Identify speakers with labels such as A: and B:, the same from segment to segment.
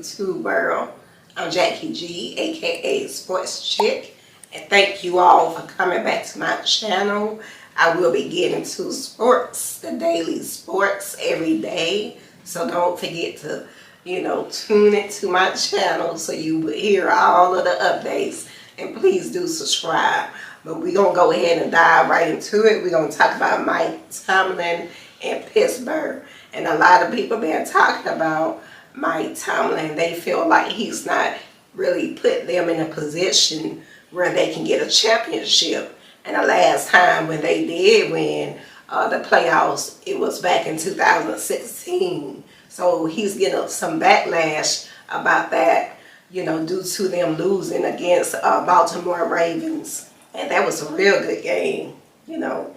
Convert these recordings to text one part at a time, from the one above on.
A: YouTube world. I'm Jackie G, aka Sports Chick, and thank you all for coming back to my channel. I will be getting to sports, the daily sports every day, so don't forget to, tune into my channel so you will hear all of the updates, and please do subscribe. But we're going to go ahead and dive right into it. We're going to talk about Mike Tomlin in Pittsburgh. And a lot of people been talking about Mike Tomlin. They feel like he's not really put them in a position where they can get a championship. And the last time when they did win the playoffs, it was back in 2016. So he's getting some backlash about that, due to them losing against Baltimore Ravens. And that was a real good game.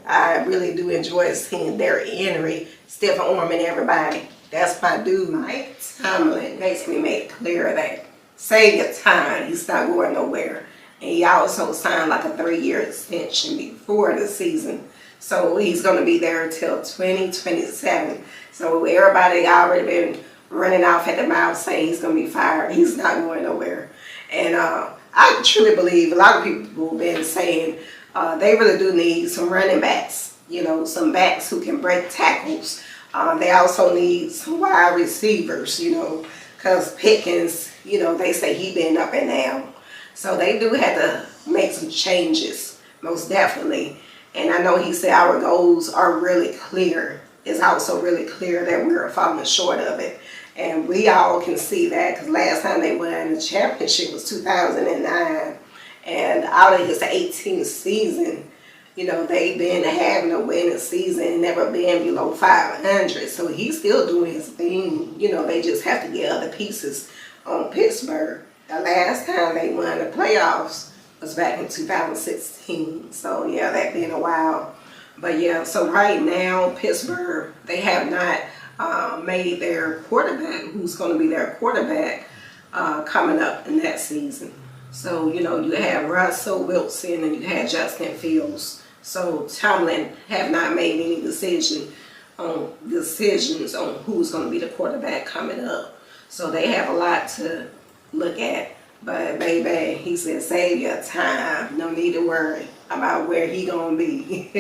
A: I really do enjoy seeing Derrick Henry stiff arming everybody. That's my dude. Mike Tomlin basically made it clear that save your time. He's not going nowhere. And he also signed like a 3-year extension before the season. So he's going to be there till 2027. So everybody already been running off at the mouth saying he's going to be fired. He's not going nowhere. And I truly believe a lot of people have been saying they really do need some running backs, some backs who can break tackles. They also need some wide receivers, because Pickens, they say he been up and down. So they do have to make some changes, most definitely. And I know he said our goals are really clear. It's also really clear that we're falling short of it. And we all can see that because last time they won the championship was 2009. And out of his 18th season, they've been having a winning season and never been below 500. So he's still doing his thing. They just have to get other pieces on Pittsburgh. The last time they won the playoffs was back in 2016. So yeah, that's been a while. But yeah, so right now, Pittsburgh, they have not made their quarterback, who's going to be their quarterback coming up in that season. So, you have Russell Wilson and you have Justin Fields. So Tomlin have not made any decisions on who's going to be the quarterback coming up. So they have a lot to look at. But baby, he said, save your time. No need to worry about where he going to be.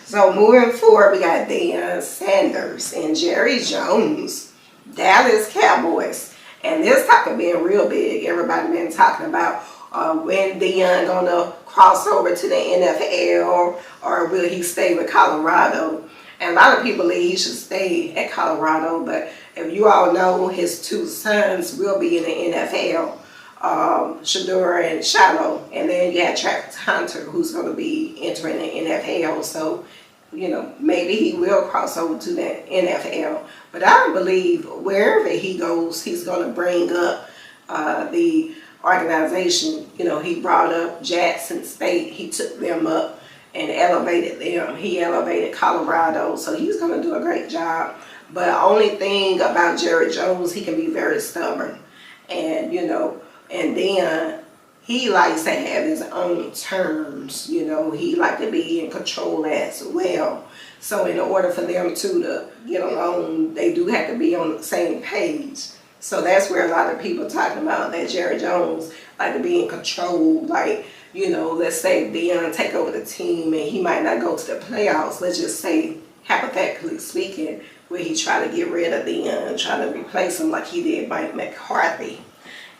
A: So moving forward, we got Deion Sanders and Jerry Jones, Dallas Cowboys. And this topic being real big. Everybody been talking about when Deion gonna cross over to the NFL, or will he stay with Colorado? And a lot of people believe he should stay at Colorado. But if you all know, his 2 sons will be in the NFL, Shador and Shiloh. And then you have Travis Hunter, who's going to be entering the NFL. So, maybe he will cross over to the NFL. But I believe wherever he goes, he's going to bring up the organization. He brought up Jackson State. He took them up and elevated them. He elevated Colorado. So he's going to do a great job. But the only thing about Jerry Jones, he can be very stubborn. And, and then he likes to have his own terms. He like to be in control as well. So in order for them two to get along, they do have to be on the same page. So that's where a lot of people talking about that Jerry Jones like to be in control. Like, let's say Deion take over the team and he might not go to the playoffs. Let's just say, hypothetically speaking, where he try to get rid of Deion, try to replace him like he did Mike McCarthy.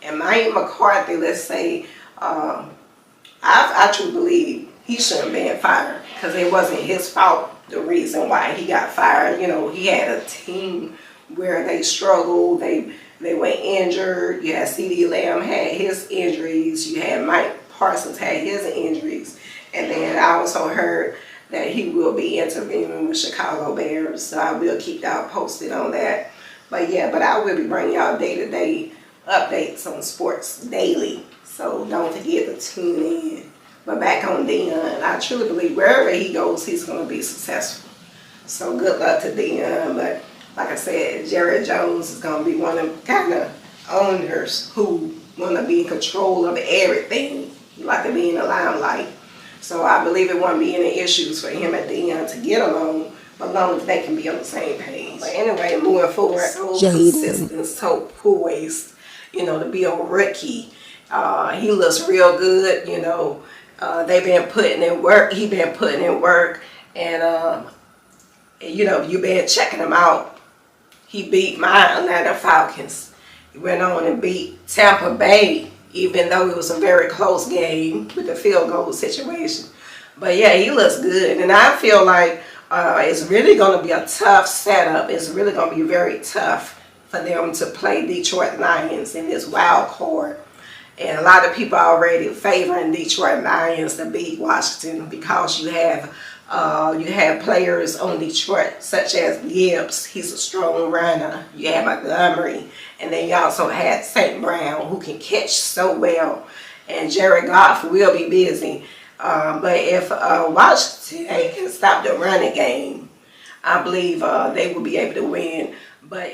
A: And Mike McCarthy, let's say, I truly believe he shouldn't have been fired because it wasn't his fault, the reason why he got fired. He had a team where they struggled, they were injured. You had CeeDee Lamb had his injuries, you had Mike Parsons had his injuries, and then I also heard that he will be interviewing with Chicago Bears, so I will keep y'all posted on that. But yeah, I will be bringing y'all day-to-day updates on sports daily, so don't forget to tune in. But back on Deion, I truly believe wherever he goes, he's going to be successful. So good luck to Deion. But like I said, Jerry Jones is going to be one of them kind of owners who want to be in control of everything. He like to be in the limelight. So I believe it won't be any issues for him and Deion to get along, as long as they can be on the same page. But anyway, moving forward, so consistent, so poised. to be a rookie. He looks real good, they've been putting in work. He been putting in work, and you been checking him out. He beat my Atlanta Falcons. He went on and beat Tampa Bay, even though it was a very close game with the field goal situation. But yeah, he looks good, and I feel like it's really going to be a tough setup. It's really going to be very tough for them to play Detroit Lions in this wild card. And a lot of people are already favoring Detroit Lions to beat Washington because you have players on Detroit such as Gibbs. He's a strong runner. You have Montgomery, and then you also had St. Brown, who can catch so well. And Jared Goff will be busy. But if Washington can stop the running game, I believe they will be able to win. But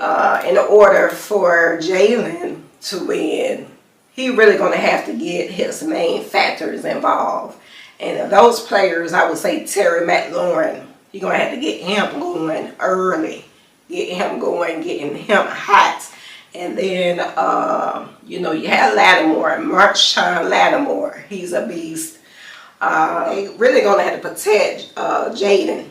A: in order for Jaden to win, he really going to have to get his main factors involved. And those players, I would say Terry McLaurin, you're going to have to get him going early. Get him going, getting him hot. And then, you have Lattimore, Marshawn Lattimore. He's a beast. They really going to have to protect Jaden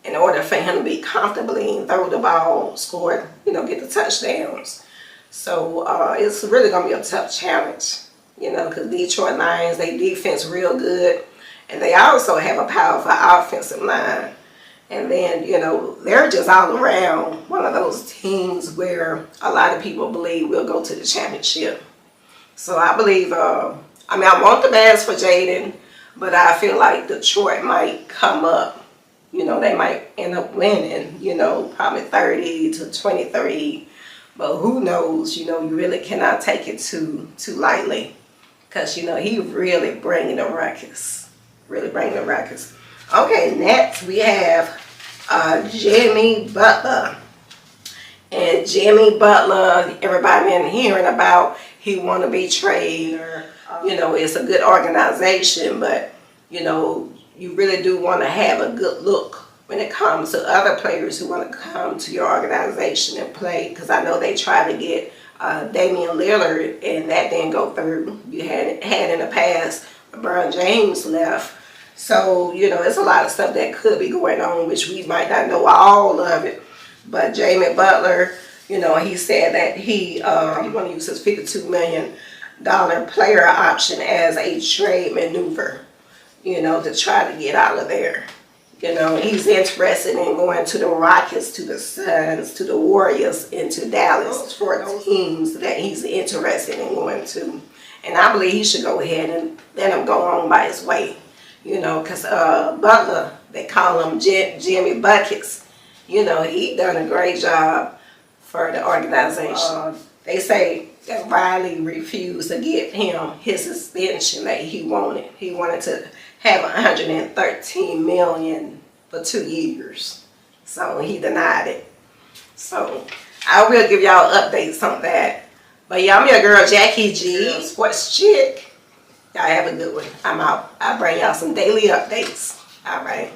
A: in order for him to be comfortably and throw the ball, score, get the touchdowns. So it's really going to be a tough challenge, because Detroit Lions, they defense real good. And they also have a powerful offensive line. And then, they're just all around one of those teams where a lot of people believe will go to the championship. So I believe, I want the best for Jaden, but I feel like Detroit might come up. They might end up winning, probably 30-23. But who knows, you really cannot take it too lightly. Because, he really bringing the ruckus. Really bringing the ruckus. Okay, next we have Jimmy Butler. And Jimmy Butler, everybody been hearing about, he want to be traded. It's a good organization, but, you really do want to have a good look when it comes to other players who want to come to your organization and play. Because I know they tried to get Damian Lillard, and that didn't go through. You had in the past, LeBron James left. So, it's a lot of stuff that could be going on, which we might not know all of it. But Jimmy Butler, he said that he want to use his $52 million player option as a trade maneuver, to try to get out of there. He's interested in going to the Rockets, to the Suns, to the Warriors, and to Dallas for teams that he's interested in going to. And I believe he should go ahead and let him go on by his way. Because Butler, they call him Jimmy Buckets. He done a great job for the organization. They say that Riley refused to give him his suspension that he wanted. He wanted to have $113 million for 2 years. So he denied it. So I will give y'all updates on that. But yeah, I'm your girl Jackie G, sports chick. Y'all have a good one. I'm out. I'll bring y'all some daily updates. All right.